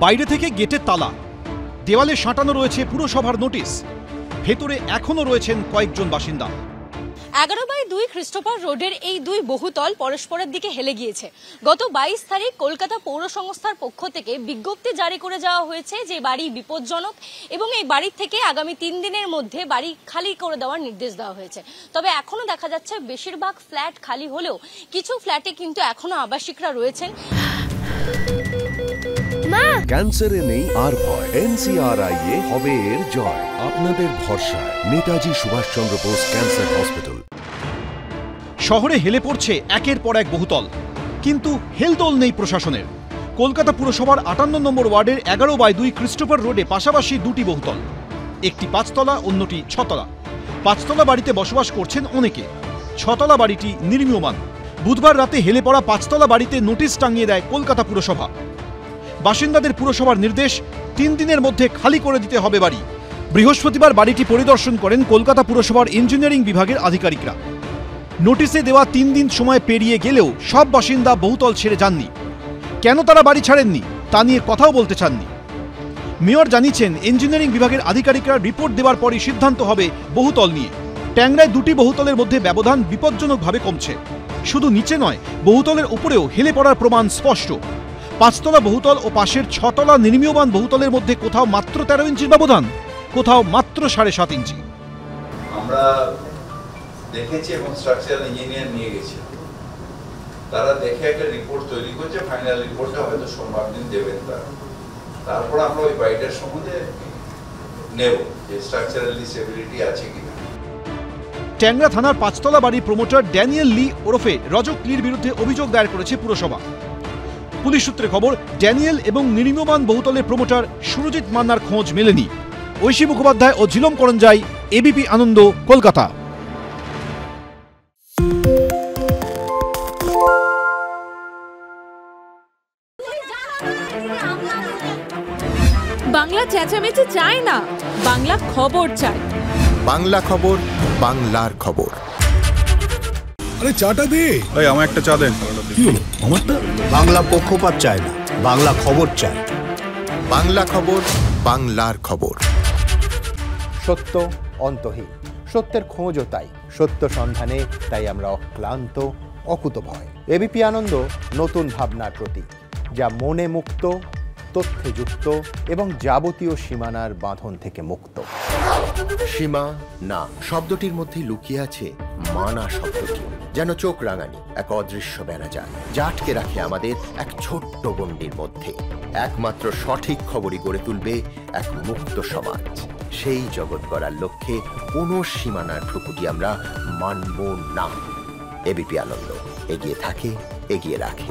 বাইরে থেকে গেটের তালা, দেওয়ালে সাঁটানো রয়েছে পুরসভার নোটিশ, ভেতরে এখনো রয়েছেন কয়েকজন বাসিন্দা। 11/2 ক্রিস্টোফার রোডের এই দুই বহুতল পরস্পরের দিকে হেলে গিয়েছে। গত 22 তারিখ কলকাতা পৌর সংস্থার পক্ষ থেকে বিজ্ঞপ্তি জারি করে যাওয়া হয়েছে যে বাড়ি বিপজ্জনক এবং এই বাড়ি থেকে আগামী 3 দিনের মধ্যে বাড়ি খালি করে দেওয়ার নির্দেশ দেওয়া হয়েছে। তবে এখনো দেখা যাচ্ছে বেশিরভাগ ফ্ল্যাট খালি হলেও কিছু ফ্ল্যাটে কিন্তু এখনো আবাসিকরা রয়েছেন। ক্যান্সারে নেই আর ভয়, NCRI-এ হবে এর জয়। আপনাদের ভরসা নেতাজি সুভাষচন্দ্র বোস ক্যান্সার হসপিটাল। শহরে হেলে পড়ছে একের পর এক বহুতল, কিন্তু হেলদোল নেই প্রশাসনের। কলকাতা পুরসভার 58 নম্বর ওয়ার্ডের 11/2 ক্রিস্টোফার রোডে পাশাপাশি দুটি বহুতল, একটি 5 তলা, অন্যটি 6 তলা। 5 তলা বাড়িতে বসবাস করছেন অনেকে, 6 তলা বাড়িটি নির্মীয়মান। বুধবার রাতে হেলে পড়া 5 তলা বাড়িতে নোটিশ টাঙিয়ে দেয় কলকাতা পুরসভা। বাসিন্দাদের পুরসভার নির্দেশ, 3 দিনের মধ্যে খালি করে দিতে হবে বাড়ি। বৃহস্পতিবার বাড়িটি পরিদর্শন করেন কলকাতা পুরসভার ইঞ্জিনিয়ারিং বিভাগের আধিকারিকরা। নোটিশে দেওয়া 3 দিন সময় পেরিয়ে গেলেও সব বাসিন্দা বহুতল ছেড়ে যাননি। কেন তারা বাড়ি ছাড়েননি তা নিয়ে কথাও বলতে চাননি। মেয়র জানিয়েছেন, ইঞ্জিনিয়ারিং বিভাগের আধিকারিকরা রিপোর্ট দেওয়ার পরই সিদ্ধান্ত হবে বহুতল নিয়ে। ট্যাংরায় দুটি বহুতলের মধ্যে ব্যবধান বিপজ্জনকভাবে কমছে। শুধু নিচে নয়, বহুতলের উপরেও হেলে পড়ার প্রমাণ স্পষ্ট। 5 তলা বহুতল ও পাশের 6 তলা নির্মীয়মান বহুতলের মধ্যে কোথাও মাত্র 13 ইঞ্চির ব্যবধান, কোথাও মাত্র 7.5 ইঞ্চি। আমরা দেখেছি এবং স্ট্রাকচারাল ইঞ্জিনিয়ার নিয়ে গেছি, তারা দেখে একটা রিপোর্ট তৈরি করছে। ফাইনাল রিপোর্টটা হয়তো সোমবার দিন দেবেন তারপর আমরা ওই বাড়িটার সম্বন্ধে নেব যে স্ট্রাকচারালি স্টেবিলিটি আছে কিনা। ট্যাংরা থানার 5 তলা বাড়ির প্রমোটার ড্যানিয়েল লি ওরফে রজক লির বিরুদ্ধে অভিযোগ দায়ের করেছে পুরসভা। পুলিশ সূত্রে খবর, ড্যানিয়েল এবং নির্মীয়মান বহুতলের প্রমোটার সুরজিৎ মান্নার খোঁজ মেলেনি। ঐশী মুখোপাধ্যায় ও ঝিলম করঞ্জাই, এবিপি আনন্দ, কলকাতা। বাংলা চেঁচামেচি চায় না, বাংলা খবর চায়। বাংলা খবর, বাংলার খবর। আরে চাটা দে। এই আমার একটা চা দেন। কি হলো আমারটা? বাংলা পক্ষপাত চায় না, বাংলা খবর চায়। বাংলা খবর, বাংলার খবর। সত্য অন্তহীন, সত্যের খোঁজও তাই, সত্য সন্ধানে তাই আমরা অক্লান্ত, অকুতভয়। এবিপি আনন্দ নতুন ভাবনার প্রতীক, যা মনে মুক্ত, তথ্যে যুক্ত এবং যাবতীয় সীমানার বাঁধন থেকে মুক্ত। সীমা না শব্দটির মধ্যে লুকিয়ে আছে মানা শব্দটি, যেন চোখ রাঙানি এক অদৃশ্য বেড়াজাল, যা আটকে রাখে আমাদের এক ছোট্ট গণ্ডির মধ্যে। একমাত্র সঠিক খবরই গড়ে তুলবে এক মুক্ত সমাজ। সেই জগৎ গড়ার লক্ষ্যে কোনো সীমানার ঠুকুটি আমরা মানব না। এবিপি আনন্দ এগিয়ে থাকে, এগিয়ে রাখে।